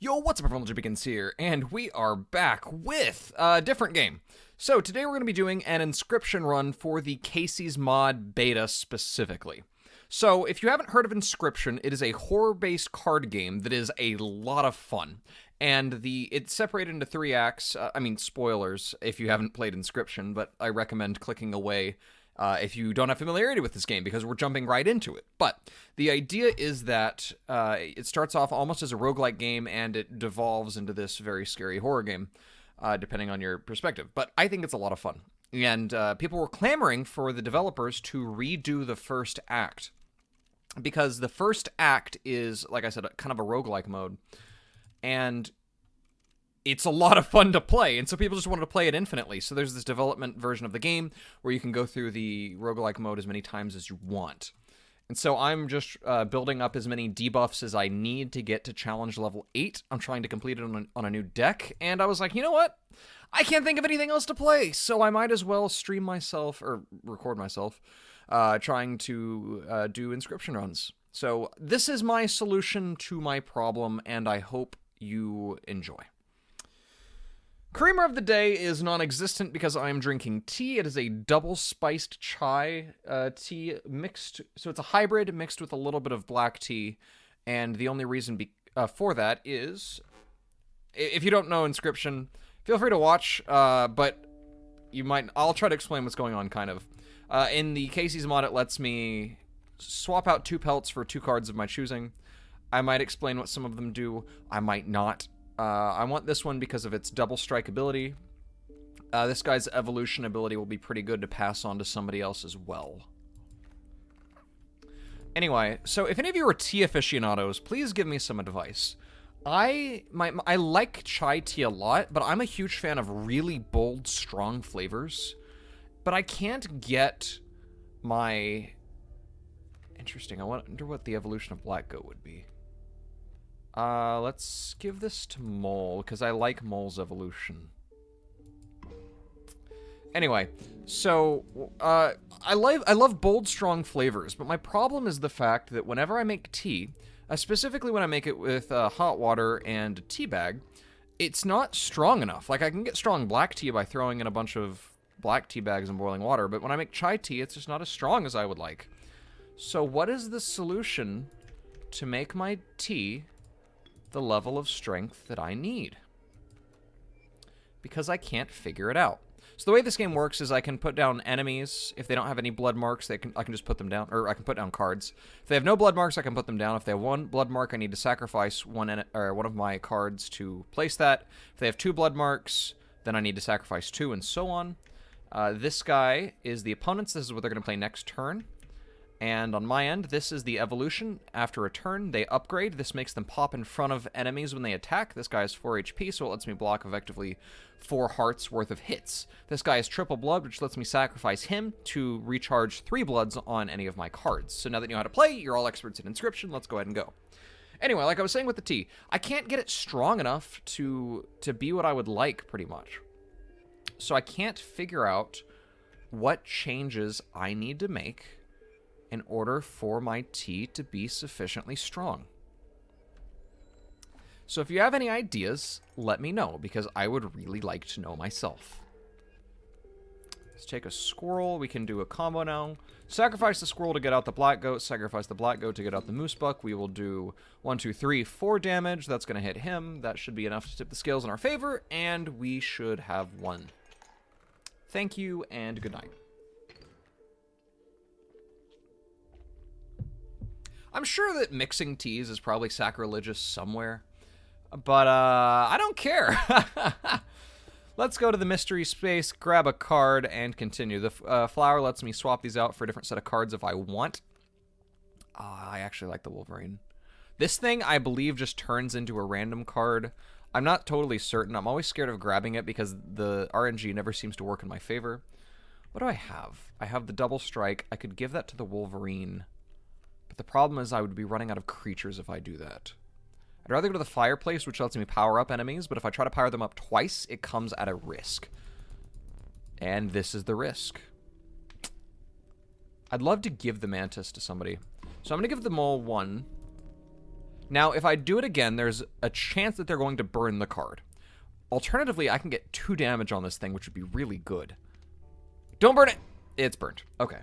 Yo, what's up everyone, LegendBegins here, and we are back with a different game. So today we're going to be doing an Inscryption run for the Kaycee's mod beta specifically. So if you haven't heard of Inscryption, it is a horror-based card game that is a lot of fun. And it's separated into 3 acts. Spoilers if you haven't played Inscryption, but I recommend clicking away if you don't have familiarity with this game, because we're jumping right into it. But the idea is that it starts off almost as a roguelike game, and it devolves into this very scary horror game, depending on your perspective. But I think it's a lot of fun. And people were clamoring for the developers to redo the first act, because the first act is, like I said, kind of a roguelike mode. And it's a lot of fun to play, and so people just wanted to play it infinitely. So there's this development version of the game where you can go through the roguelike mode as many times as you want. And so I'm just building up as many debuffs as I need to get to challenge level 8. I'm trying to complete it on a new deck, and I was like, you know what? I can't think of anything else to play, so I might as well stream myself, or record myself, trying to do Inscryption runs. So this is my solution to my problem, and I hope you enjoy. Creamer of the day is non-existent because I am drinking tea. It is a double-spiced chai tea mixed, so it's a hybrid mixed with a little bit of black tea, and the only reason for that is, if you don't know Inscryption, feel free to watch, but I'll try to explain what's going on, kind of. In the Kaycee's mod, it lets me swap out 2 pelts for 2 cards of my choosing. I might explain what some of them do. I might not. I want this one because of its double strike ability. This guy's evolution ability will be pretty good to pass on to somebody else as well. Anyway, so if any of you are tea aficionados, please give me some advice. I like chai tea a lot, but I'm a huge fan of really bold, strong flavors. But I can't get my... Interesting, I wonder what the evolution of black goat would be. Let's give this to Mole, because I like Mole's evolution. Anyway, so, I love bold, strong flavors, but my problem is the fact that whenever I make tea, specifically when I make it with hot water and a tea bag, it's not strong enough. Like, I can get strong black tea by throwing in a bunch of black tea bags and boiling water, but when I make chai tea, it's just not as strong as I would like. So what is the solution to make my tea the level of strength that I need? Because I can't figure it out. So the way this game works is I can put down enemies. If they don't have any blood marks, I can just put them down, or I can put down cards. If they have no blood marks, I can put them down. If they have 1 blood mark, I need to sacrifice one of my cards to place that. If they have 2 blood marks, then I need to sacrifice 2, and so on. This guy is the opponent's. This is what they're going to play next turn. And on my end, this is the evolution. After a turn, they upgrade. This makes them pop in front of enemies when they attack. This guy is 4 HP, so it lets me block effectively 4 hearts worth of hits. This guy is triple blood, which lets me sacrifice him to recharge 3 bloods on any of my cards. So now that you know how to play, you're all experts in Inscryption. Let's go ahead and go. Anyway, like I was saying with the tea, I can't get it strong enough to be what I would like, pretty much. So I can't figure out what changes I need to make in order for my tea to be sufficiently strong. So if you have any ideas, let me know, because I would really like to know myself. Let's take a squirrel. We can do a combo now. Sacrifice the squirrel to get out the black goat. Sacrifice the black goat to get out the moose buck. We will do 1, 2, 3, 4 damage. That's going to hit him. That should be enough to tip the scales in our favor, and we should have won. Thank you, and good night. I'm sure that mixing teas is probably sacrilegious somewhere, but I don't care. Let's go to the mystery space, grab a card, and continue. The flower lets me swap these out for a different set of cards if I want. I actually like the Wolverine. This thing, I believe, just turns into a random card. I'm not totally certain. I'm always scared of grabbing it because the RNG never seems to work in my favor. What do I have? I have the double strike. I could give that to the Wolverine. But the problem is I would be running out of creatures if I do that. I'd rather go to the fireplace, which lets me power up enemies, but if I try to power them up twice, it comes at a risk. And this is the risk. I'd love to give the mantis to somebody. So I'm going to give the mole 1. Now, if I do it again, there's a chance that they're going to burn the card. Alternatively, I can get 2 damage on this thing, which would be really good. Don't burn it! It's burnt. Okay.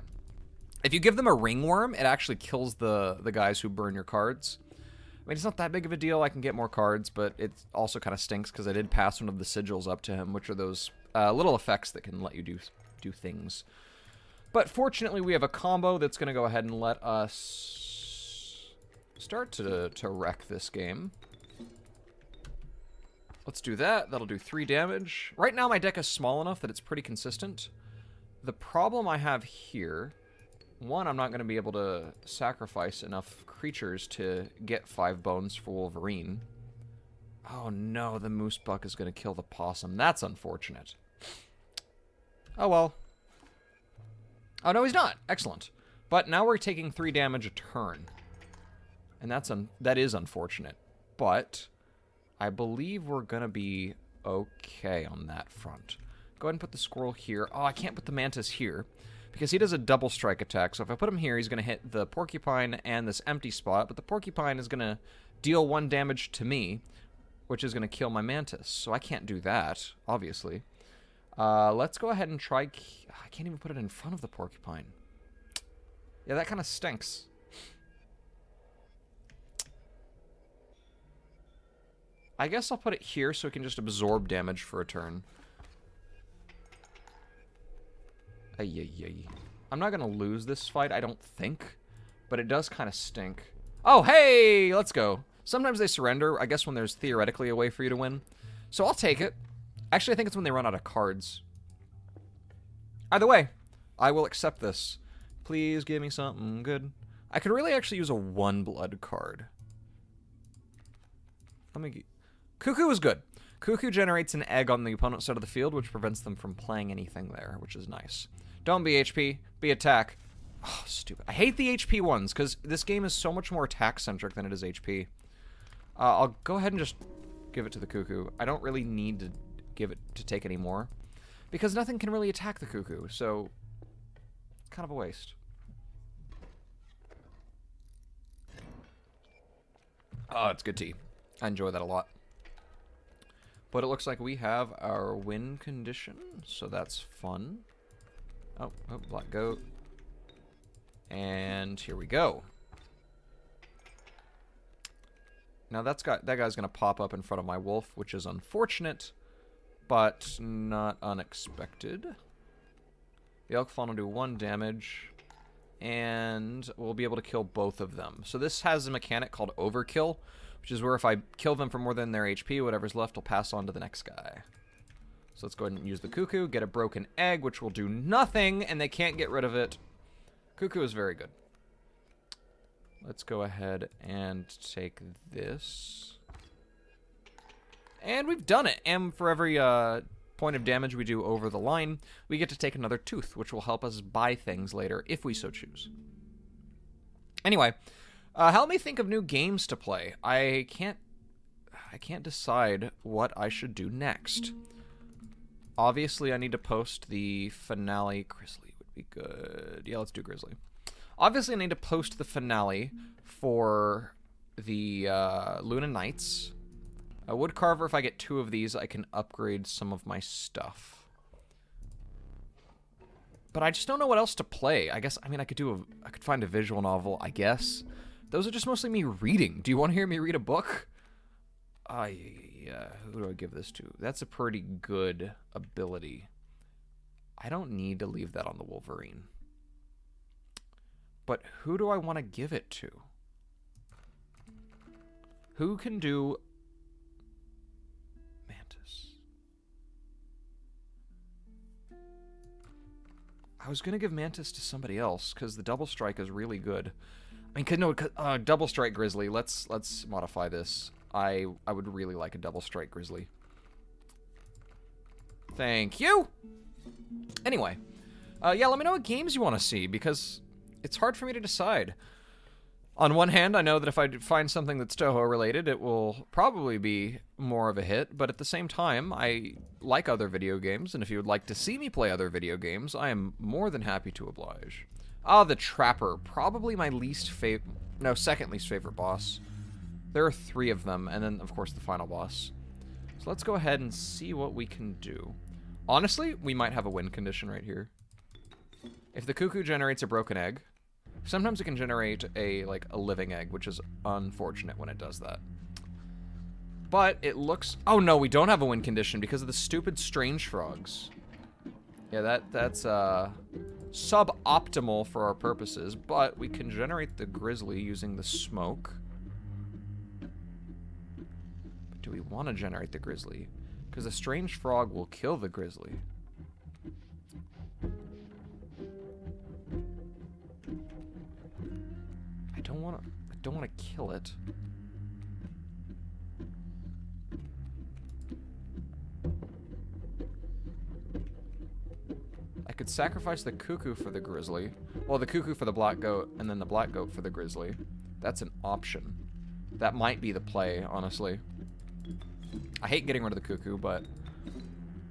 If you give them a ringworm, it actually kills the guys who burn your cards. I mean, it's not that big of a deal. I can get more cards, but it also kind of stinks because I did pass one of the sigils up to him, which are those little effects that can let you do things. But fortunately, we have a combo that's going to go ahead and let us start to wreck this game. Let's do that. That'll do 3 damage. Right now, my deck is small enough that it's pretty consistent. The problem I have here, one, I'm not going to be able to sacrifice enough creatures to get 5 bones for Wolverine. Oh no, the moose buck is going to kill the possum. That's unfortunate. Oh well. Oh no, he's not. Excellent. But now we're taking 3 damage a turn. And that is unfortunate. But I believe we're going to be okay on that front. Go ahead and put the squirrel here. Oh, I can't put the mantis here because he does a double strike attack. So if I put him here, he's going to hit the porcupine and this empty spot. But the porcupine is going to deal 1 damage to me, which is going to kill my mantis. So I can't do that, obviously. Let's go ahead and try... I can't even put it in front of the porcupine. Yeah, that kind of stinks. I guess I'll put it here so it can just absorb damage for a turn. I'm not going to lose this fight, I don't think. But it does kind of stink. Oh, hey! Let's go. Sometimes they surrender, I guess when there's theoretically a way for you to win. So I'll take it. Actually, I think it's when they run out of cards. Either way, I will accept this. Please give me something good. I could really actually use a 1 blood card. Cuckoo is good. Cuckoo generates an egg on the opponent's side of the field, which prevents them from playing anything there, which is nice. Don't be HP, be attack. Oh, stupid. I hate the HP ones, because this game is so much more attack-centric than it is HP. I'll go ahead and just give it to the cuckoo. I don't really need to give it to take any more, because nothing can really attack the cuckoo, so kind of a waste. Oh, it's good tea. I enjoy that a lot. But it looks like we have our win condition, so that's fun. Oh, black goat. And here we go. Now that guy's gonna pop up in front of my wolf, which is unfortunate, but not unexpected. The elk fawn will do 1 damage, and we'll be able to kill both of them. So this has a mechanic called overkill, which is where if I kill them for more than their HP, whatever's left will pass on to the next guy. So let's go ahead and use the cuckoo, get a broken egg, which will do nothing, and they can't get rid of it. Cuckoo is very good. Let's go ahead and take this. And we've done it. And for every point of damage we do over the line, we get to take another tooth, which will help us buy things later if we so choose. Anyway, help me think of new games to play. I can't decide what I should do next. Obviously, I need to post the finale. Grizzly would be good. Yeah, let's do Grizzly. Obviously, I need to post the finale for the Luna Knights. A Woodcarver, if I get 2 of these, I can upgrade some of my stuff. But I just don't know what else to play. I guess, I mean, I could find a visual novel, I guess. Those are just mostly me reading. Do you want to hear me read a book? Yeah, who do I give this to? That's a pretty good ability. I don't need to leave that on the Wolverine. But who do I want to give it to? Who can do Mantis? I was going to give Mantis to somebody else, because the double strike is really good. I mean, no, double strike Grizzly. Let's modify this. I would really like a double strike Grizzly. Thank you! Anyway. Yeah, let me know what games you want to see, because it's hard for me to decide. On one hand, I know that if I find something that's Toho related, it will probably be more of a hit, but at the same time, I like other video games, and if you would like to see me play other video games, I am more than happy to oblige. Ah, the Trapper. Probably my second least favorite boss. There are 3 of them, and then, of course, the final boss. So let's go ahead and see what we can do. Honestly, we might have a win condition right here. If the cuckoo generates a broken egg, sometimes it can generate a living egg, which is unfortunate when it does that. But it looks... Oh, no, we don't have a win condition because of the stupid strange frogs. Yeah, that's suboptimal for our purposes, but we can generate the grizzly using the smoke. But do we want to generate the grizzly? Because the strange frog will kill the grizzly. I don't want to kill it. I could sacrifice the cuckoo for the grizzly. Well, the cuckoo for the black goat, and then the black goat for the grizzly. That's an option. That might be the play, honestly. I hate getting rid of the cuckoo, but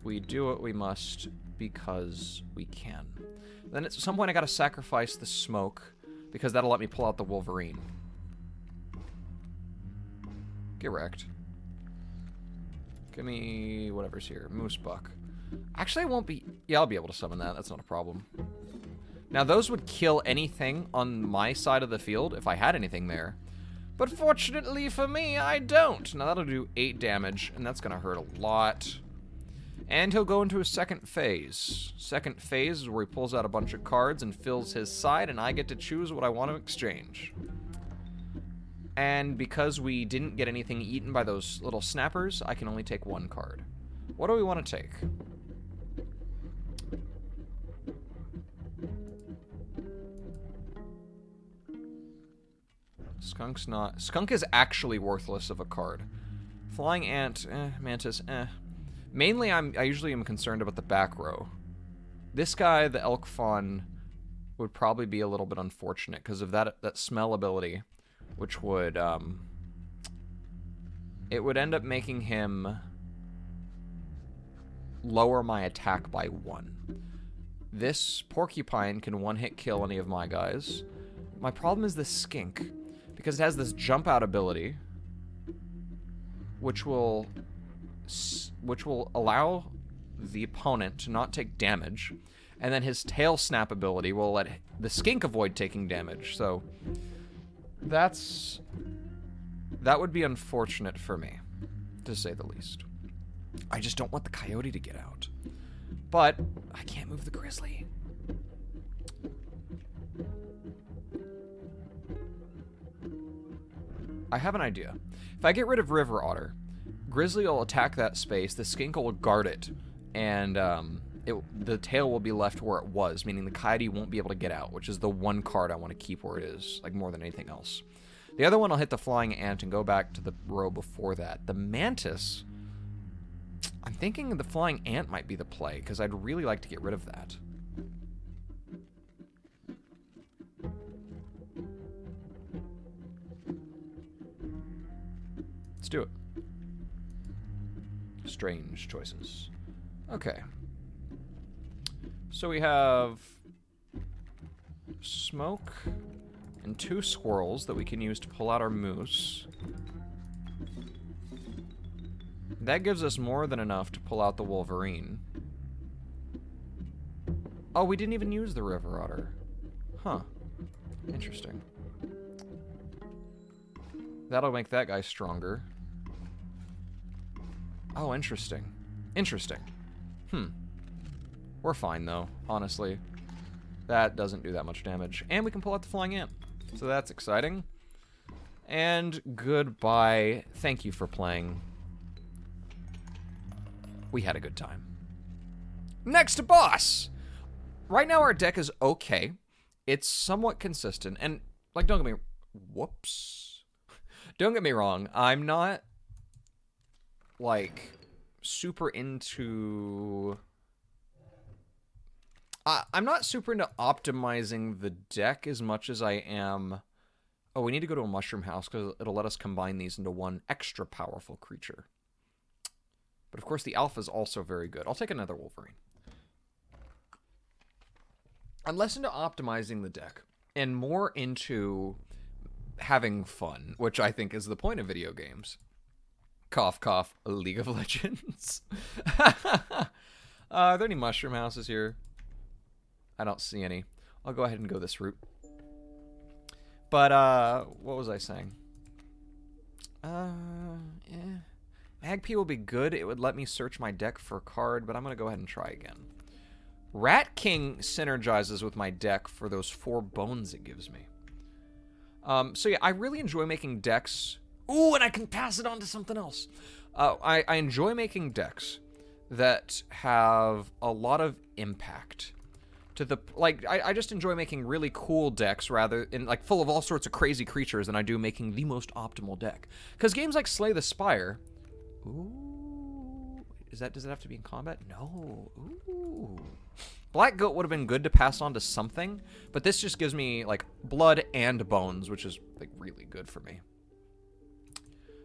we do what we must because we can. Then at some point I gotta sacrifice the smoke, because that'll let me pull out the Wolverine. Get wrecked. Give me whatever's here. Moose buck. Actually, I won't be... Yeah, I'll be able to summon that. That's not a problem. Now, those would kill anything on my side of the field if I had anything there. But fortunately for me, I don't. Now, that'll do 8 damage, and that's going to hurt a lot. And he'll go into a second phase. Second phase is where he pulls out a bunch of cards and fills his side, and I get to choose what I want to exchange. And because we didn't get anything eaten by those little snappers, I can only take 1 card. What do we want to take? Skunk's not... Skunk is actually worthless of a card. Flying ant, mantis, Mainly, I usually am concerned about the back row. This guy, the elk fawn, would probably be a little bit unfortunate because of that smell ability, which would, it would end up making him lower my attack by 1. This porcupine can one-hit kill any of my guys. My problem is this skink, because it has this jump out ability, which will allow the opponent to not take damage, and then his tail snap ability will let the skink avoid taking damage. So that would be unfortunate for me, to say the least. I just don't want the coyote to get out. But I can't move the grizzly. I have an idea. If I get rid of River Otter, Grizzly will attack that space, the skink will guard it, and the tail will be left where it was, meaning the coyote won't be able to get out, which is the 1 card I want to keep where it is, like more than anything else. The other one, I'll hit the flying ant and go back to the row before that. The mantis, I'm thinking the flying ant might be the play, because I'd really like to get rid of that. Let's do it. Strange choices. Okay. So we have smoke and 2 squirrels that we can use to pull out our moose. That gives us more than enough to pull out the Wolverine. Oh, we didn't even use the River Otter. Huh. Interesting. That'll make that guy stronger. Oh, interesting. Interesting. We're fine, though, honestly. That doesn't do that much damage. And we can pull out the flying ant. So that's exciting. And goodbye. Thank you for playing. We had a good time. Next boss! Right now our deck is okay. It's somewhat consistent. And, like, don't get me... Whoops. Don't get me wrong. I'm not, like, super into... I'm not super into optimizing the deck as much as I am... Oh, we need to go to a mushroom house because it'll let us combine these into 1 extra powerful creature. But, of course, the alpha is also very good. I'll take another Wolverine. I'm less into optimizing the deck and more into having fun, which I think is the point of video games. Cough, cough, League of Legends. Are there any mushroom houses here? I don't see any. I'll go ahead and go this route. But, what was I saying? Yeah. Magpie will be good. It would let me search my deck for a card, but I'm going to go ahead and try again. Rat King synergizes with my deck for those 4 bones it gives me. So yeah, I really enjoy making decks. Ooh, and I can pass it on to something else. I enjoy making decks that have a lot of impact. To the, like, I just enjoy making really cool decks rather than, like, full of all sorts of crazy creatures than I do making the most optimal deck. Because games like Slay the Spire... Ooh... does it have to be in combat? No. Ooh... Black Goat would have been good to pass on to something, but this just gives me, like, blood and bones, which is, like, really good for me.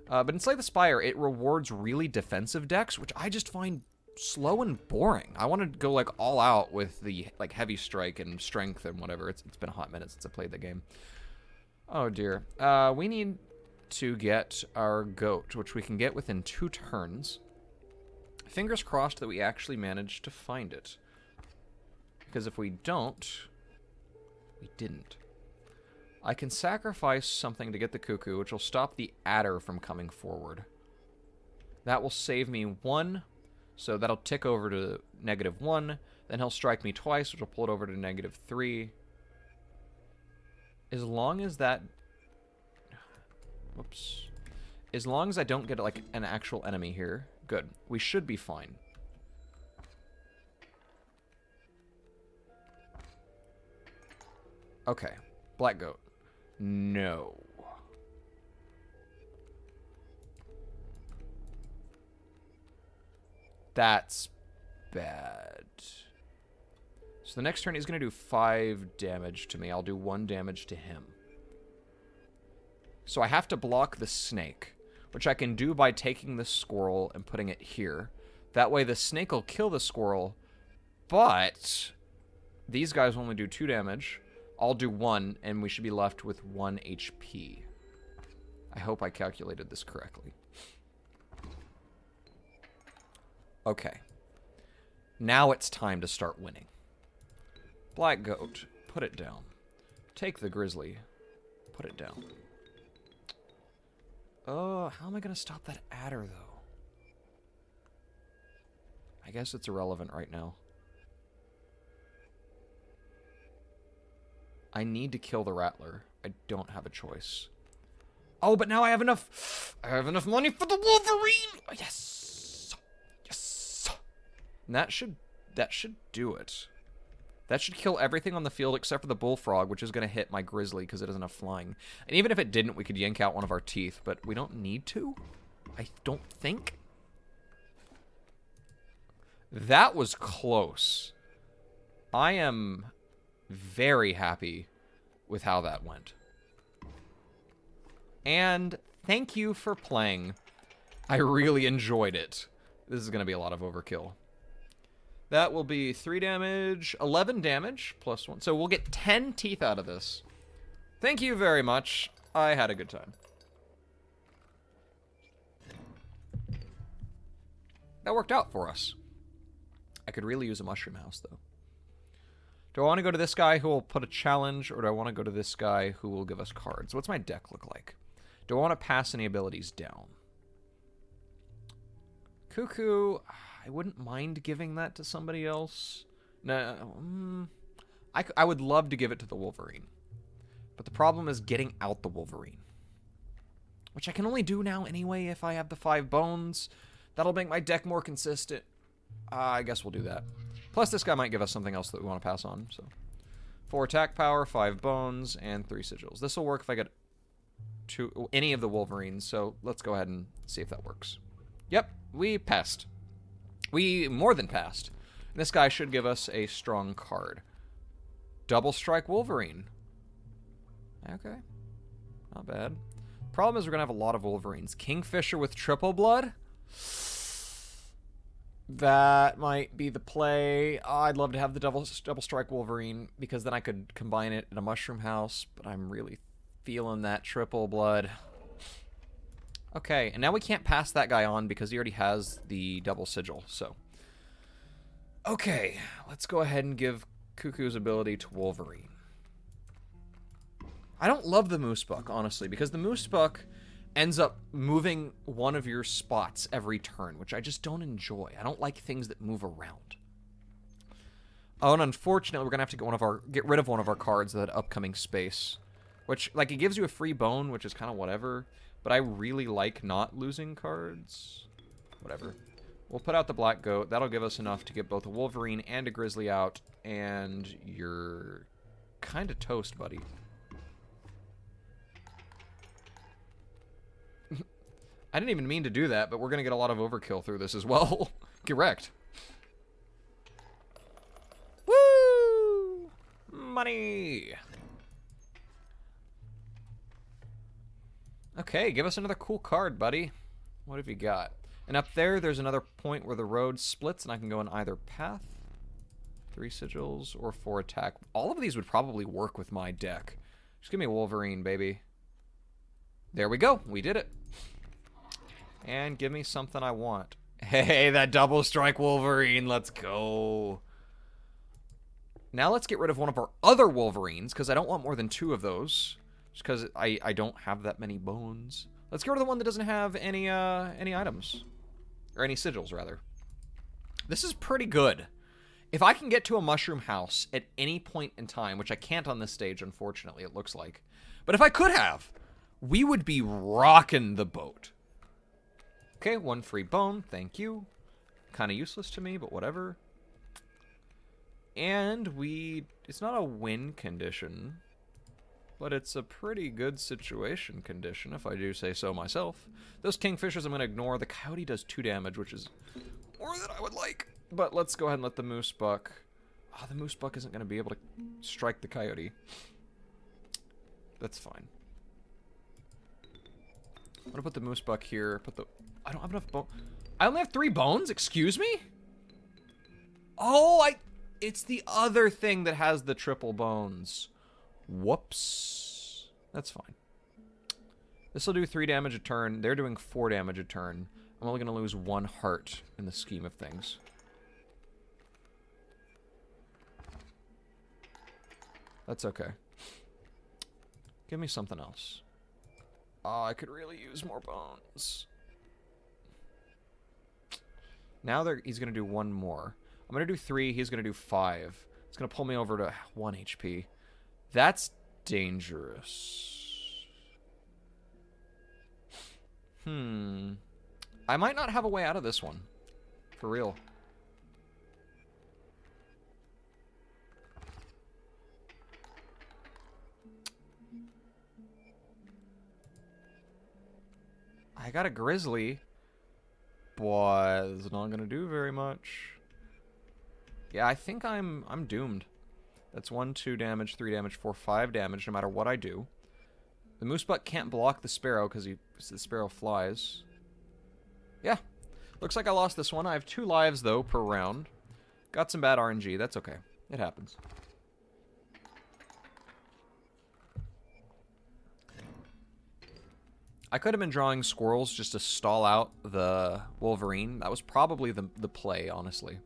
But in Slay the Spire, it rewards really defensive decks, which I just find slow and boring. I want to go, like, all out with the, like, heavy strike and strength and whatever. It's been a hot minute since I played the game. Oh, dear. We need to get our goat, which we can get within 2 turns. Fingers crossed that we actually manage to find it. Because if we don't, we didn't. I can sacrifice something to get the cuckoo, which will stop the adder from coming forward. That will save me 1, so that'll tick over to -1. Then he'll strike me twice, which will pull it over to -3. As long as that... Whoops. As long as I don't get, like, an actual enemy here. Good. We should be fine. Okay. Black Goat. No. That's bad. So the next turn he's going to do 5 damage to me. I'll do 1 damage to him. So I have to block the snake, which I can do by taking the squirrel and putting it here. That way the snake will kill the squirrel, but these guys only do 2 damage. I'll do 1, and we should be left with 1 HP. I hope I calculated this correctly. Okay. Now it's time to start winning. Black Goat, put it down. Take the grizzly, put it down. Oh, how am I going to stop that adder, though? I guess it's irrelevant right now. I need to kill the Rattler. I don't have a choice. Oh, but now I have enough. I have enough money for the Wolverine. Oh, yes. Yes. And that should do it. That should kill everything on the field except for the Bullfrog, which is going to hit my Grizzly because it doesn't have flying. And even if it didn't, we could yank out one of our teeth, but we don't need to. I don't think. That was close. I am very happy with how that went. And thank you for playing. I really enjoyed it. This is going to be a lot of overkill. That will be 3 damage, 11 damage, plus 1. So we'll get 10 teeth out of this. Thank you very much. I had a good time. That worked out for us. I could really use a mushroom house, though. Do I want to go to this guy who will put a challenge, or do I want to go to this guy who will give us cards? What's my deck look like? Do I want to pass any abilities down? Cuckoo, I wouldn't mind giving that to somebody else. No, I would love to give it to the Wolverine. But the problem is getting out the Wolverine. Which I can only do now anyway if I have the 5 bones. That'll make my deck more consistent. I guess we'll do that. Plus, this guy might give us something else that we want to pass on. So, 4 attack power, 5 bones, and 3 sigils. This will work if I get any of the Wolverines. So, let's go ahead and see if that works. Yep, we passed. We more than passed. And this guy should give us a strong card. Double Strike Wolverine. Okay. Not bad. Problem is we're going to have a lot of Wolverines. Kingfisher with triple blood? That might be the play. Oh, I'd love to have the double strike Wolverine because then I could combine it in a mushroom house, but I'm really Feeling that triple blood. Okay, and now we can't pass that guy on because he already has the double sigil, so. Okay, let's go ahead and give Cuckoo's ability to Wolverine. I don't love the Moose Buck, honestly, because the Moose Buck ends up moving one of your spots every turn, which I just don't enjoy. I don't like things that move around. Oh, and unfortunately, we're going to have to get rid of one of our cards that upcoming space. Which, like, it gives you a free bone, which is kind of whatever. But I really like not losing cards. Whatever. We'll put out the Black Goat. That'll give us enough to get both a Wolverine and a Grizzly out. And you're kind of toast, buddy. I didn't even mean to do that, but we're going to get a lot of overkill through this as well. Get wrecked. Woo! Money! Okay, give us another cool card, buddy. What have you got? And up there's another point where the road splits, and I can go in either path. 3 sigils or 4 attack. All of these would probably work with my deck. Just give me a Wolverine, baby. There we go. We did it. And give me something I want. Hey, that double strike Wolverine. Let's go. Now let's get rid of one of our other Wolverines, because I don't want more than 2 of those. Just because I don't have that many bones. Let's go to the one that doesn't have any items. Or any sigils, rather. This is pretty good. If I can get to a mushroom house at any point in time, which I can't on this stage, unfortunately, it looks like. But if I could have, we would be rocking the boat. Okay, 1 free bone, thank you. Kind of useless to me, but whatever. And it's not a win condition, but it's a pretty good situation condition, if I do say so myself. Those Kingfishers I'm going to ignore. The Coyote does 2 damage, which is more than I would like. But let's go ahead and let the Moose Buck... Oh, the Moose Buck isn't going to be able to strike the Coyote. That's fine. I'm going to put the Moose Buck here. I don't have enough bone... I only have 3 bones? Excuse me? Oh, it's the other thing that has the triple bones. Whoops. That's fine. This will do 3 damage a turn. They're doing 4 damage a turn. I'm only going to lose 1 heart in the scheme of things. That's okay. Give me something else. Oh, I could really use more bones. Now he's going to do 1 more. I'm going to do 3. He's going to do 5. It's going to pull me over to 1 HP. That's dangerous. I might not have a way out of this one. For real. I got a Grizzly, but it's not gonna do very much. Yeah, I think I'm doomed. That's 1, 2 damage, 3 damage, 4, 5 damage, no matter what I do. The Moose Buck can't block the Sparrow because the Sparrow flies. Yeah, looks like I lost this one. I have 2 lives though per round. Got some bad RNG. That's okay. It happens. I could have been drawing squirrels just to stall out the Wolverine. That was probably the play, honestly.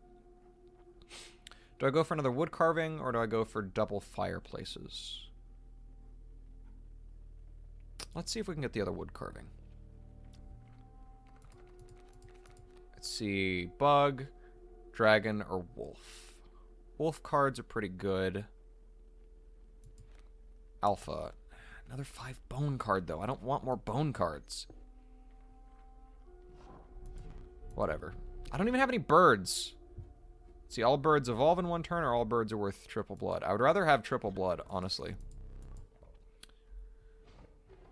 Do I go for another wood carving, or do I go for double fireplaces? Let's see if we can get the other wood carving. Let's see. Bug, dragon, or wolf. Wolf cards are pretty good. Alpha. Another 5 bone card, though. I don't want more bone cards. Whatever. I don't even have any birds. See, all birds evolve in 1 turn, or all birds are worth triple blood. I would rather have triple blood, honestly.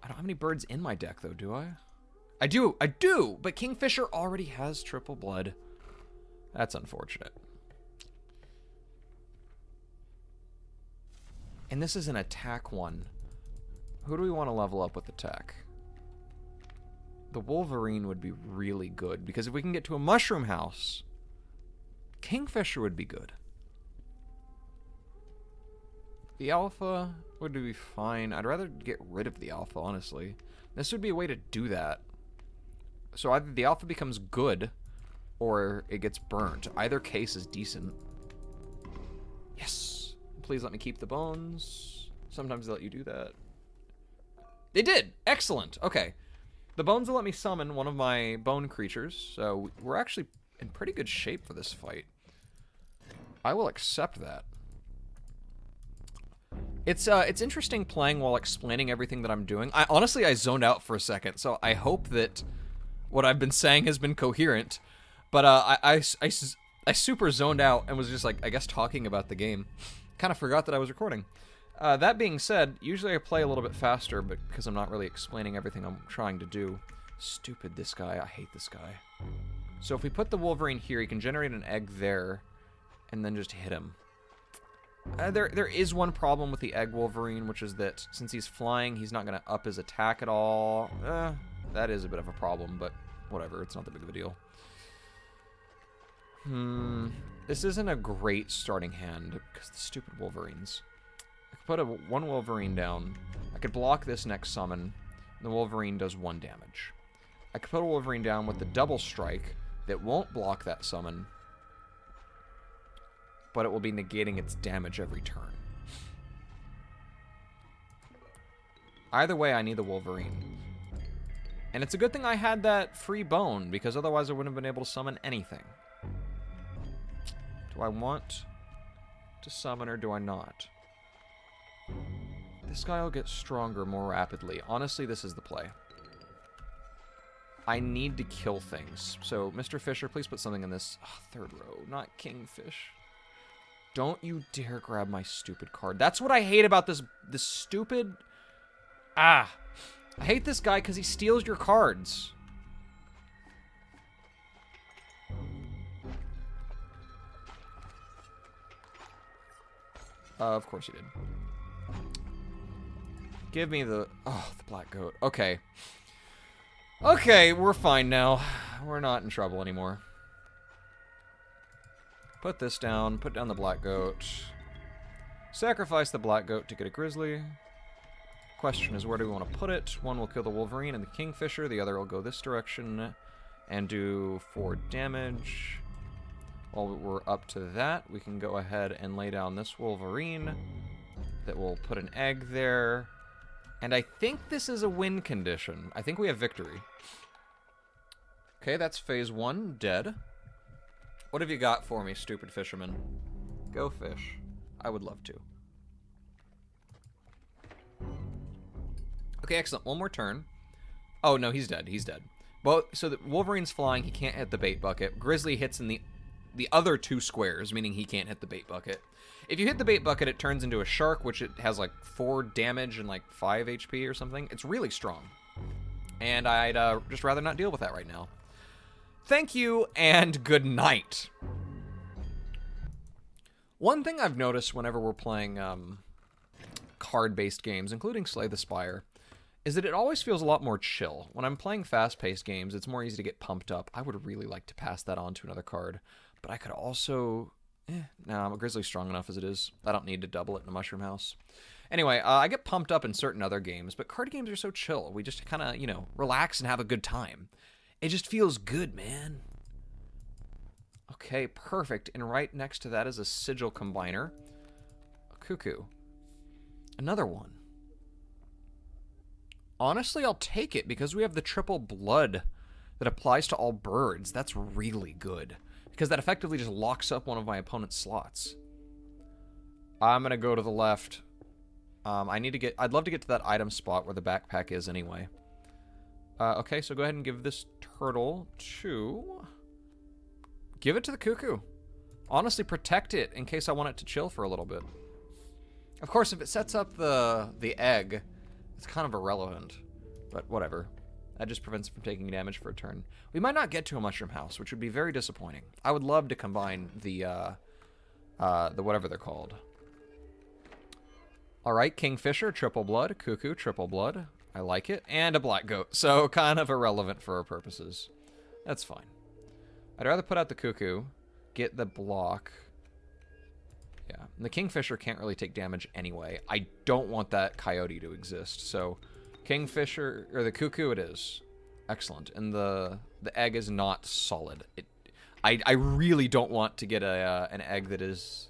I don't have any birds in my deck, though, do I? I do! But Kingfisher already has triple blood. That's unfortunate. And this is an attack one. Who do we want to level up with attack? The Wolverine would be really good, because if we can get to a mushroom house, Kingfisher would be good. The alpha would be fine. I'd rather get rid of the alpha, honestly. This would be a way to do that. So either the alpha becomes good, or it gets burnt. Either case is decent. Yes. Please let me keep the bones. Sometimes they let you do that. They did! Excellent! Okay. The bones will let me summon one of my bone creatures, so we're actually in pretty good shape for this fight. I will accept that. It's interesting playing while explaining everything that I'm doing. Honestly, I zoned out for a second, so I hope that what I've been saying has been coherent. But I super zoned out and was just like, I guess, talking about the game. Kind of forgot that I was recording. That being said, usually I play a little bit faster, but because I'm not really explaining everything I'm trying to do. Stupid, this guy. I hate this guy. So if we put the Wolverine here, he can generate an egg there, and then just hit him. There is one problem with the egg Wolverine, which is that since he's flying, he's not going to up his attack at all. That is a bit of a problem, but whatever. It's not that big of a deal. This isn't a great starting hand because the stupid Wolverines. I could put one Wolverine down. I could block this next summon. And the Wolverine does 1 damage. I could put a Wolverine down with the double strike that won't block that summon, but it will be negating its damage every turn. Either way, I need the Wolverine. And it's a good thing I had that free bone, because otherwise I wouldn't have been able to summon anything. Do I want to summon or do I not? This guy will get stronger more rapidly. Honestly, this is the play. I need to kill things. So, Mr. Fisher, please put something in this third row, not Kingfish. Don't you dare grab my stupid card. That's what I hate about this stupid... I hate this guy because he steals your cards. Of course he did. Give me the... Oh, the black goat. Okay. Okay, we're fine now. We're not in trouble anymore. Put this down. Put down the black goat. Sacrifice the black goat to get a grizzly. Question is, where do we want to put it? One will kill the Wolverine and the Kingfisher. The other will go this direction and do 4 damage. While we're up to that, we can go ahead and lay down this Wolverine that will put an egg there. And I think this is a win condition. I think we have victory. Okay, that's phase 1, dead. What have you got for me, stupid fisherman? Go fish. I would love to. Okay, excellent. One more turn. Oh, no, he's dead. He's dead. Well, so the Wolverine's flying. He can't hit the bait bucket. Grizzly hits in the other 2 squares, meaning he can't hit the bait bucket. If you hit the bait bucket, it turns into a shark, which it has like 4 damage and like 5 HP or something. It's really strong. And I'd just rather not deal with that right now. Thank you, and good night. One thing I've noticed whenever we're playing card-based games, including Slay the Spire, is that it always feels a lot more chill. When I'm playing fast-paced games, it's more easy to get pumped up. I would really like to pass that on to another card, but I could also... No, Grizzly's strong enough as it is. I don't need to double it in a Mushroom House. Anyway, I get pumped up in certain other games, but card games are so chill. We just kind of, you know, relax and have a good time. It just feels good, man. Okay, perfect. And right next to that is a Sigil Combiner. A Cuckoo. Another one. Honestly, I'll take it because we have the triple blood that applies to all birds. That's really good. Because that effectively just locks up one of my opponent's slots. I'm going to go to the left. I'd love to get to that item spot where the backpack is anyway. Okay, so go ahead and give this turtle to... Give it to the Cuckoo. Honestly, protect it in case I want it to chill for a little bit. Of course, if it sets up the egg, it's kind of irrelevant. But whatever. That just prevents it from taking damage for a turn. We might not get to a Mushroom House, which would be very disappointing. I would love to combine the whatever they're called. Alright, Kingfisher, triple blood. Cuckoo, triple blood. I like it. And a black goat, so kind of irrelevant for our purposes. That's fine. I'd rather put out the Cuckoo, get the block. Yeah. the Kingfisher can't really take damage anyway. I don't want that Coyote to exist, so Kingfisher, or the Cuckoo it is. Excellent. And the egg is not solid. I really don't want to get an egg that is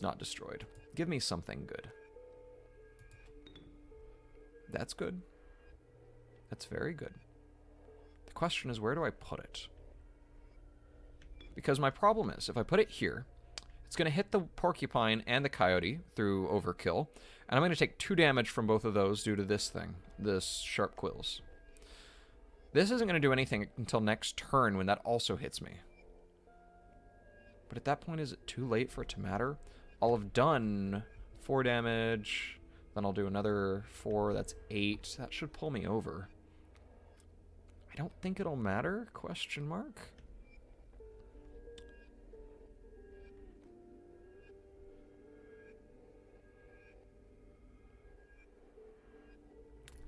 not destroyed. Give me something good. That's good. That's very good. The question is, where do I put it? Because my problem is, if I put it here, it's going to hit the Porcupine and the Coyote through Overkill, and I'm going to take 2 damage from both of those due to this thing, this Sharp Quills. This isn't going to do anything until next turn when that also hits me. But at that point, is it too late for it to matter? I'll have done 4 damage, then I'll do another 4, that's 8. That should pull me over. I don't think it'll matter, question mark.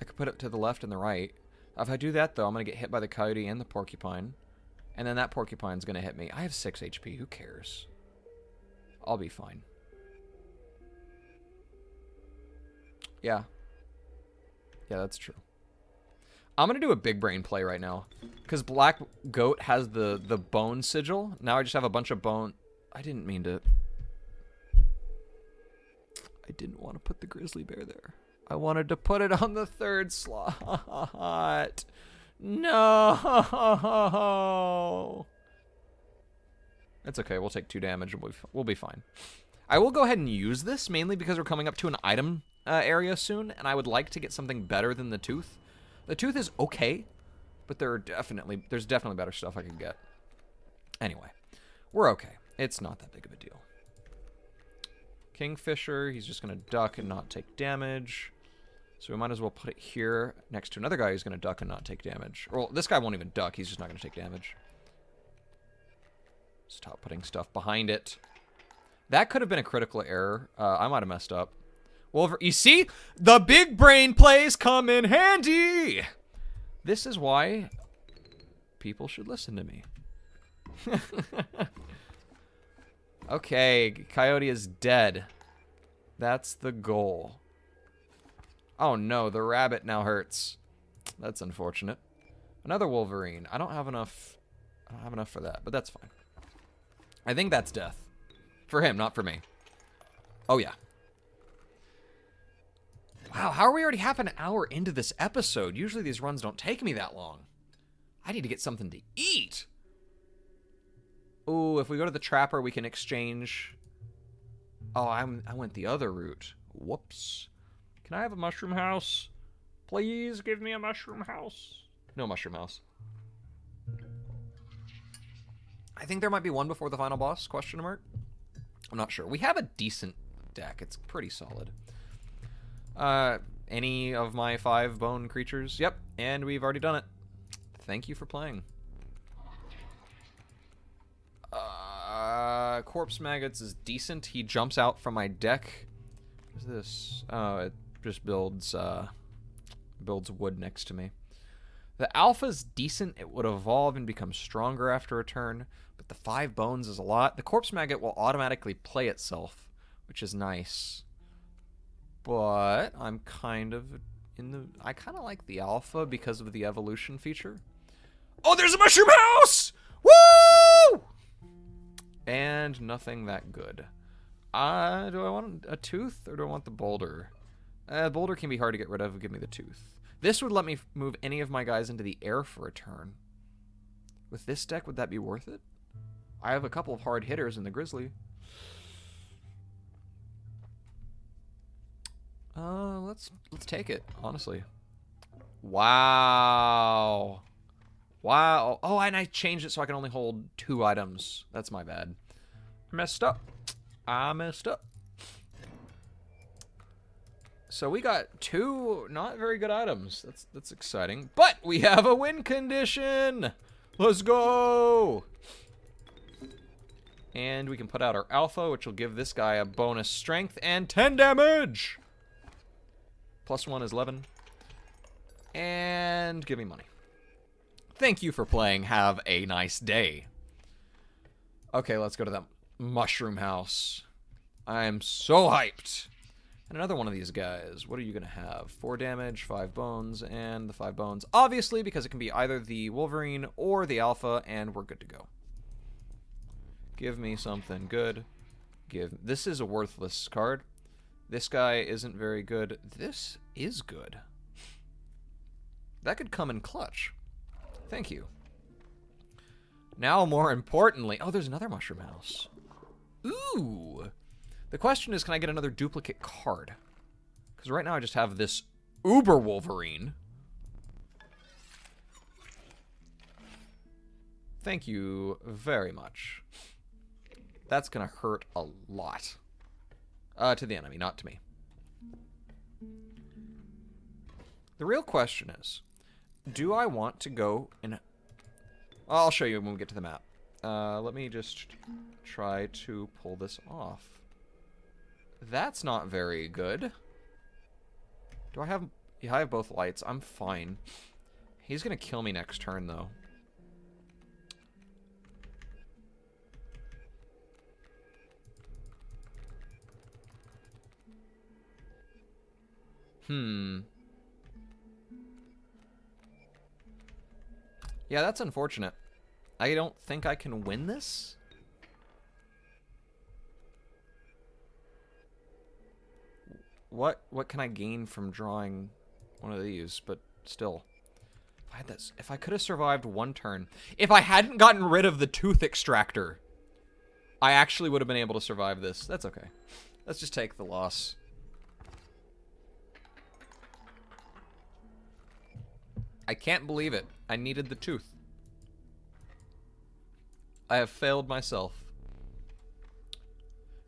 I could put it to the left and the right. If I do that, though, I'm going to get hit by the Coyote and the Porcupine. And then that Porcupine's going to hit me. I have 6 HP. Who cares? I'll be fine. Yeah. Yeah, that's true. I'm going to do a big brain play right now. Because Black Goat has the bone sigil. Now I just have a bunch of bone... I didn't mean to... I didn't want to put the Grizzly Bear there. I wanted to put it on the 3rd slot. No. That's okay. We'll take 2 damage and we'll be fine. I will go ahead and use this, mainly because we're coming up to an item area soon, and I would like to get something better than the Tooth. The Tooth is okay, but there's definitely better stuff I can get. Anyway, we're okay. It's not that big of a deal. Kingfisher, he's just going to duck and not take damage. So we might as well put it here next to another guy who's going to duck and not take damage. Well, this guy won't even duck. He's just not going to take damage. Stop putting stuff behind it. That could have been a critical error. I might have messed up. Well, you see? The big brain plays come in handy! This is why people should listen to me. Okay, Coyote is dead. That's the goal. Oh no, the rabbit now hurts. That's unfortunate. Another Wolverine. I don't have enough for that, but that's fine. I think that's death. For him, not for me. Oh yeah. Wow, how are we already half an hour into this episode? Usually these runs don't take me that long. I need to get something to eat. Ooh, if we go to the Trapper, we can exchange. Oh, I went the other route. Whoops. Can I have a mushroom house? Please give me a mushroom house. No mushroom house. I think there might be one before the final boss, question mark. I'm not sure. We have a decent deck. It's pretty solid. Any of my 5 bone creatures? Yep, and we've already done it. Thank you for playing. Corpse Maggots is decent. He jumps out from my deck. What is this? Oh, it just builds wood next to me. The Alpha's decent. It would evolve and become stronger after a turn, but the 5 bones is a lot. The Corpse Maggot will automatically play itself, which is nice. But I'm kind of I kind of like the Alpha because of the evolution feature. Oh, there's a mushroom house! Woo! And nothing that good. Do I want a tooth or do I want the boulder? Boulder can be hard to get rid of. Give me the tooth. This would let me move any of my guys into the air for a turn. With this deck, would that be worth it? I have a couple of hard hitters in the Grizzly. Let's take it, honestly. Wow. Wow. Oh, and I changed it so I can only hold 2 items. That's my bad. I messed up. So we got 2 not very good items. That's exciting. But we have a win condition. Let's go. And we can put out our Alpha, which will give this guy a bonus strength and 10 damage. +1 is 11. And give me money. Thank you for playing. Have a nice day. Okay, let's go to that mushroom house. I'm so hyped. And another one of these guys. What are you going to have? 4 damage, 5 bones, and the 5 bones. Obviously, because it can be either the Wolverine or the Alpha, and we're good to go. Give me something good. This is a worthless card. This guy isn't very good. This is good. That could come in clutch. Thank you. Now, more importantly... Oh, there's another Mushroom House. Ooh! The question is, can I get another duplicate card? Because right now I just have this Uber Wolverine. Thank you very much. That's going to hurt a lot. To the enemy, not to me. The real question is, do I want to go in... I'll show you when we get to the map. Let me just try to pull this off. That's not very good. Do I have... Yeah, I have both lights. I'm fine. He's going to kill me next turn, though. Yeah, that's unfortunate. I don't think I can win this. What can I gain from drawing one of these? But still, if I had this, if I could have survived one turn, if I hadn't gotten rid of the tooth extractor, I actually would have been able to survive this. That's okay. Let's just take the loss. I can't believe it. I needed the tooth. I have failed myself.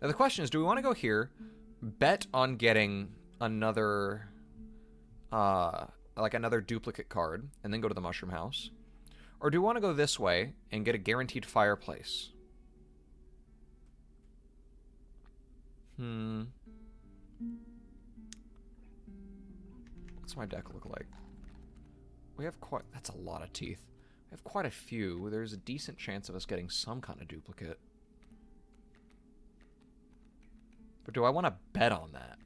Now the question is, do we want to go here, bet on getting another, like another duplicate card, and then go to the Mushroom House? Or do we want to go this way and get a guaranteed fireplace? What's my deck look like? We have quite... That's a lot of teeth. We have quite a few. There's a decent chance of us getting some kind of duplicate. But do I want to bet on that?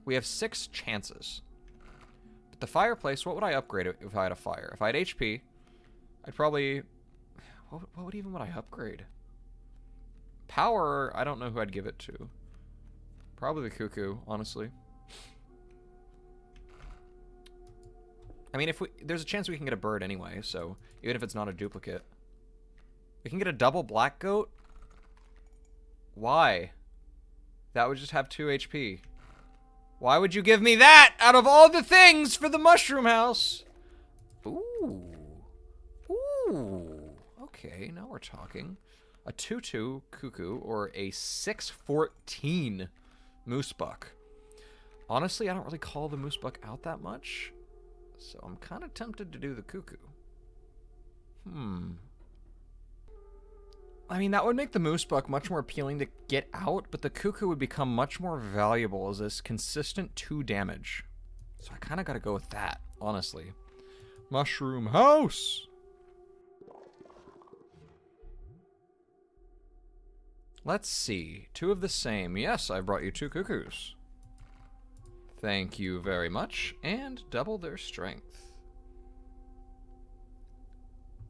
We have 6 chances. But the fireplace, what would I upgrade if I had a fire? If I had HP, I'd probably... What would I upgrade? Power, I don't know who I'd give it to. Probably the Cuckoo, honestly. I mean, there's a chance we can get a bird anyway, so even if it's not a duplicate. We can get a double black goat? Why? That would just have 2 HP. Why would you give me that out of all the things for the Mushroom House? Ooh. Ooh. Okay, now we're talking. A 2/2 Cuckoo or a 6/14 Moosebuck. Honestly, I don't really call the Moosebuck out that much, so I'm kind of tempted to do the Cuckoo. I mean, that would make the Moosebuck much more appealing to get out, but the Cuckoo would become much more valuable as this consistent 2 damage. So I kind of got to go with that, honestly. Mushroom House! Let's see. 2 of the same. Yes, I brought you 2 Cuckoos. Thank you very much. And double their strength.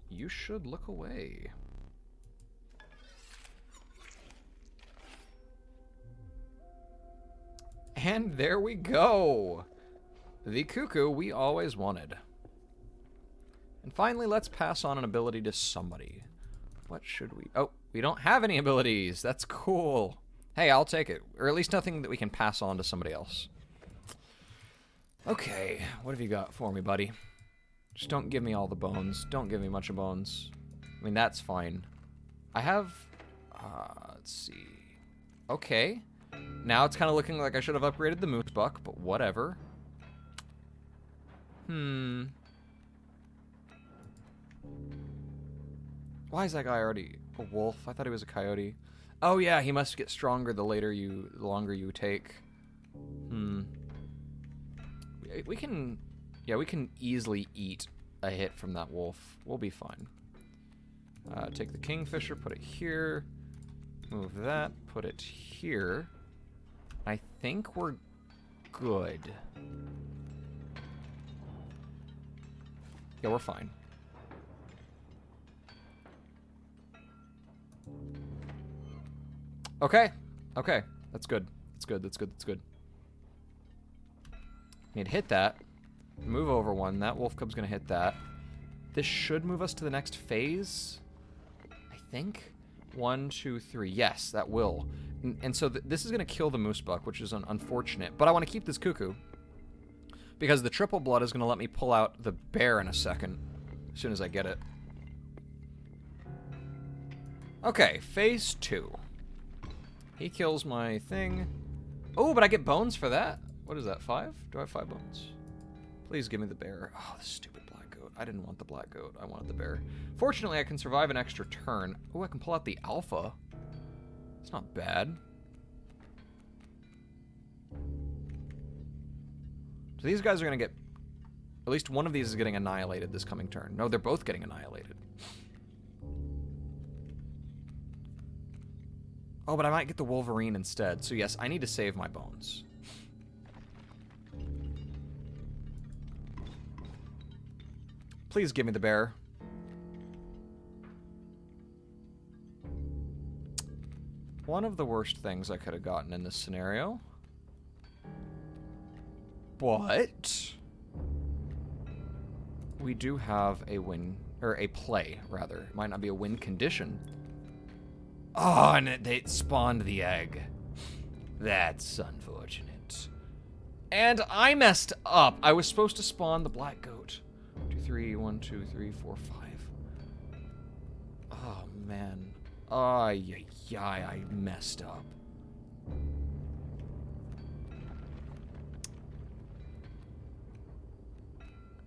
You should look away. And there we go. The Cuckoo we always wanted. And finally, let's pass on an ability to somebody. What should we... Oh, we don't have any abilities. That's cool. Hey, I'll take it. Or at least nothing that we can pass on to somebody else. Okay, what have you got for me, buddy? Just don't give me all the bones. Don't give me much of bones. I mean, that's fine. I have... let's see. Okay. Now it's kind of looking like I should have upgraded the Moosebuck, but whatever. Why is that guy already a wolf? I thought he was a coyote. Oh yeah, he must get stronger the longer you take. We can easily eat a hit from that wolf. We'll be fine. Take the Kingfisher, put it here. Move that, put it here. I think we're good. Yeah, we're fine. Okay. Okay. That's good. That's good. That's good. That's good. Need to hit that. Move over one. That wolf cub's gonna hit that. This should move us to the next phase. I think. 1, 2, 3. Yes, that will. And so this is gonna kill the moose buck, which is unfortunate. But I want to keep this cuckoo because the triple blood is gonna let me pull out the bear in a second, as soon as I get it. Okay, phase 2. He kills my thing. Oh, but I get bones for that. What is that, 5? Do I have 5 bones? Please give me the bear. Oh, the stupid black goat. I didn't want the black goat. I wanted the bear. Fortunately, I can survive an extra turn. Oh, I can pull out the alpha. It's not bad. So these guys are going to get... At least one of these is getting annihilated this coming turn. No, they're both getting annihilated. Oh, but I might get the Wolverine instead. So yes, I need to save my bones. Please give me the bear. One of the worst things I could have gotten in this scenario. But we do have a win, or a play, rather. It might not be a win condition. Oh, and they spawned the egg. That's unfortunate. And I messed up. I was supposed to spawn the black goat. 2, 3, 1, 2, 3, 4, 5. Oh, man. Oh, yeah, I messed up.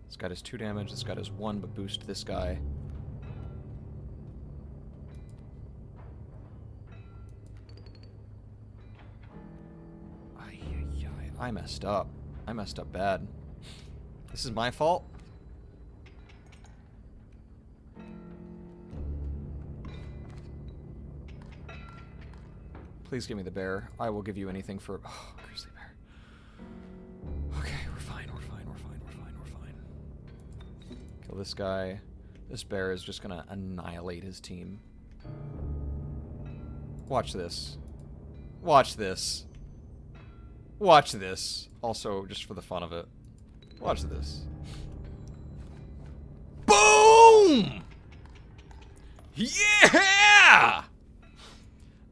This guy does 2 damage. This guy does 1, but boost this guy. I messed up. I messed up bad. This is my fault. Please give me the bear. I will give you anything for... Oh, grizzly bear. Okay, we're fine, we're fine, we're fine, we're fine, we're fine. Kill this guy. This bear is just gonna annihilate his team. Watch this. Watch this. Watch this. Also, just for the fun of it. Watch this. Boom! Yeah!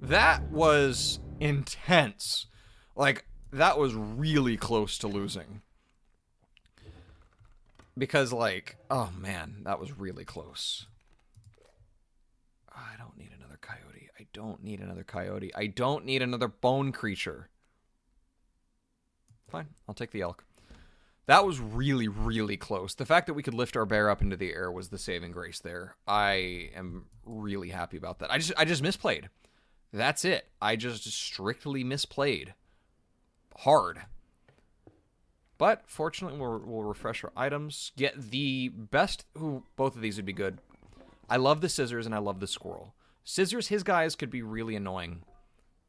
That was intense. Like, that was really close to losing. Because, like, oh man, that was really close. I don't need another coyote. I don't need another coyote. I don't need another bone creature. Fine, I'll take the elk. That was really, really close. The fact that we could lift our bear up into the air was the saving grace there. I am really happy about that. I just misplayed. That's it. I just strictly misplayed. Hard. But fortunately, we'll refresh our items. Get the best... Ooh, both of these would be good. I love the scissors and I love the squirrel. Scissors, his guys could be really annoying.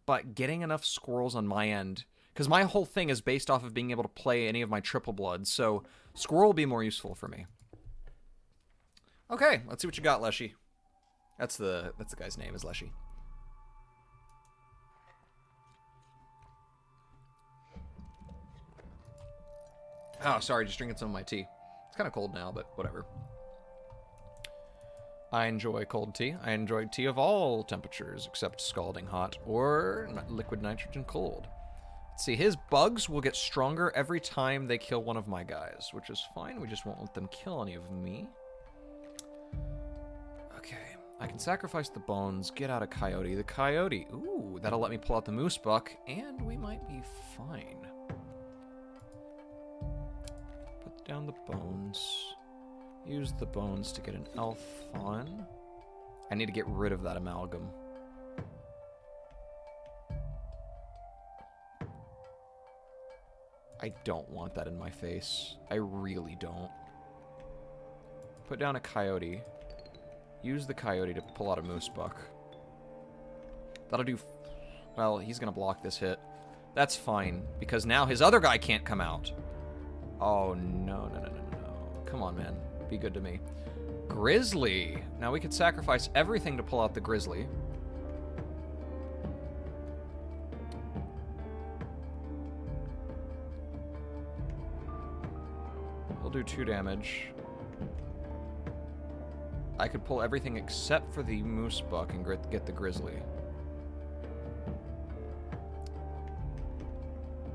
But getting enough squirrels on my end... Because my whole thing is based off of being able to play any of my triple bloods, so squirrel will be more useful for me. Okay, let's see what you got, Leshy. That's the guy's name, is Leshy. Oh, sorry, just drinking some of my tea. It's kind of cold now, but whatever. I enjoy cold tea. I enjoy tea of all temperatures except scalding hot or liquid nitrogen cold. See, his bugs will get stronger every time they kill one of my guys, which is fine. We just won't let them kill any of me. Okay, I can sacrifice the bones, get out a coyote. The coyote, ooh, that'll let me pull out the moose buck, and we might be fine. Put down the bones. Use the bones to get an elf on. I need to get rid of that amalgam. I don't want that in my face. I really don't. Put down a coyote. Use the coyote to pull out a moose buck. That'll do... Well, he's going to block this hit. That's fine, because now his other guy can't come out. Oh, no. Come on, man. Be good to me. Grizzly. Now we could sacrifice everything to pull out the Grizzly. He'll do 2 damage. I could pull everything except for the Moose Buck and get the Grizzly.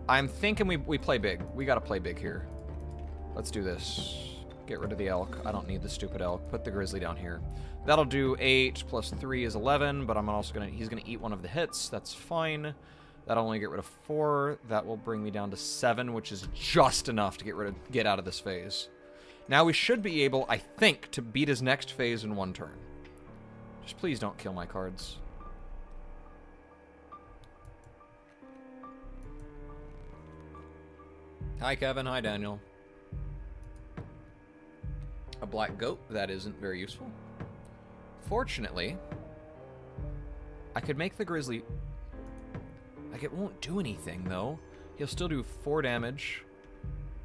I'm thinking we play big. We gotta play big here. Let's do this. Get rid of the elk. I don't need the stupid elk. Put the Grizzly down here. That'll do 8 plus 3 is 11, but I'm also he's gonna eat one of the hits. That's fine. That'll only get rid of 4. That will bring me down to 7, which is just enough to get out of this phase. Now we should be able, I think, to beat his next phase in 1 turn. Just please don't kill my cards. Hi, Kevin. Hi, Daniel. A black goat. That isn't very useful. Fortunately, I could make the Grizzly... Like, it won't do anything, though. He'll still do 4 damage.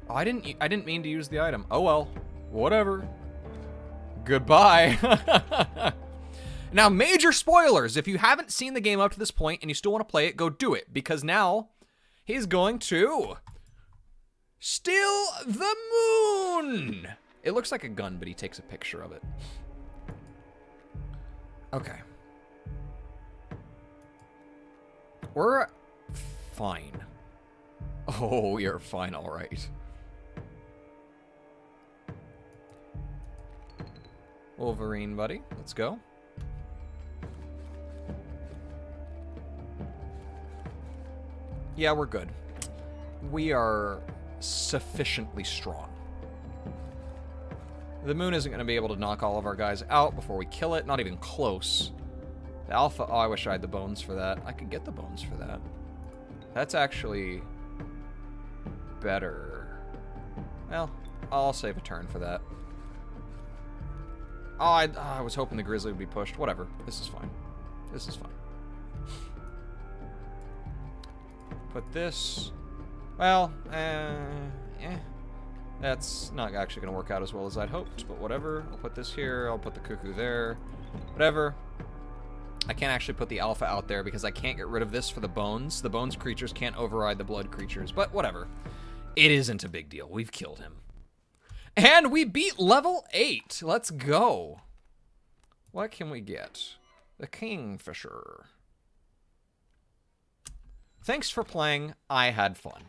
Oh, I didn't mean to use the item. Oh, well. Whatever. Goodbye. Now, major spoilers. If you haven't seen the game up to this point and you still want to play it, go do it. Because now, he's going to... steal the moon! It looks like a gun, but he takes a picture of it. Okay. We're fine. Oh, you're fine, all right. Wolverine, buddy. Let's go. Yeah, we're good. We are sufficiently strong. The moon isn't going to be able to knock all of our guys out before we kill it. Not even close. The alpha... Oh, I wish I had the bones for that. I could get the bones for that. That's actually... better. Well, I'll save a turn for that. Oh, I was hoping the Grizzly would be pushed. Whatever. This is fine. This is fine. Put this... Well, that's not actually going to work out as well as I'd hoped, but whatever. I'll put this here. I'll put the cuckoo there. Whatever. I can't actually put the alpha out there because I can't get rid of this for the bones. The bones creatures can't override the blood creatures, but whatever. It isn't a big deal. We've killed him. And we beat level 8. Let's go. What can we get? The Kingfisher. Thanks for playing. I had fun.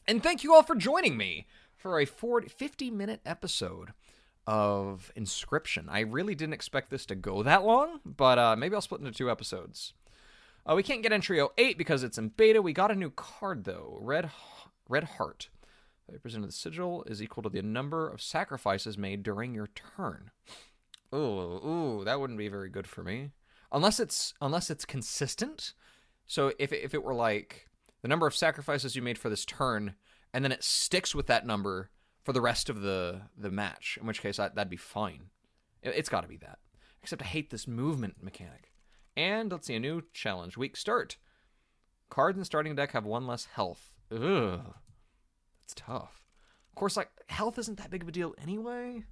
And thank you all for joining me for a 50-minute episode of Inscryption. I really didn't expect this to go that long, but maybe I'll split into 2 episodes. We can't get entry 08 because it's in beta. We got a new card, though. Red Heart. The percent of the sigil is equal to the number of sacrifices made during your turn. Ooh, that wouldn't be very good for me. Unless it's consistent. So if it were like the number of sacrifices you made for this turn, and then it sticks with that number for the rest of the match, in which case that'd be fine. It's got to be that. Except I hate this movement mechanic. And let's see, a new challenge. Weak start. Cards in the starting deck have 1 less health. Ugh. That's tough. Of course, like, health isn't that big of a deal anyway.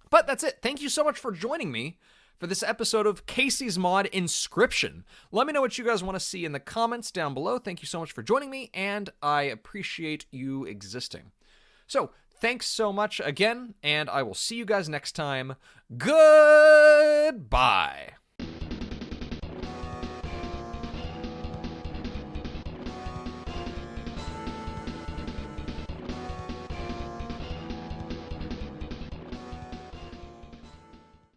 But that's it. Thank you so much for joining me for this episode of Kaycee's Mod Inscryption. Let me know what you guys want to see in the comments down below. Thank you so much for joining me, and I appreciate you existing. So, thanks so much again, and I will see you guys next time. Goodbye.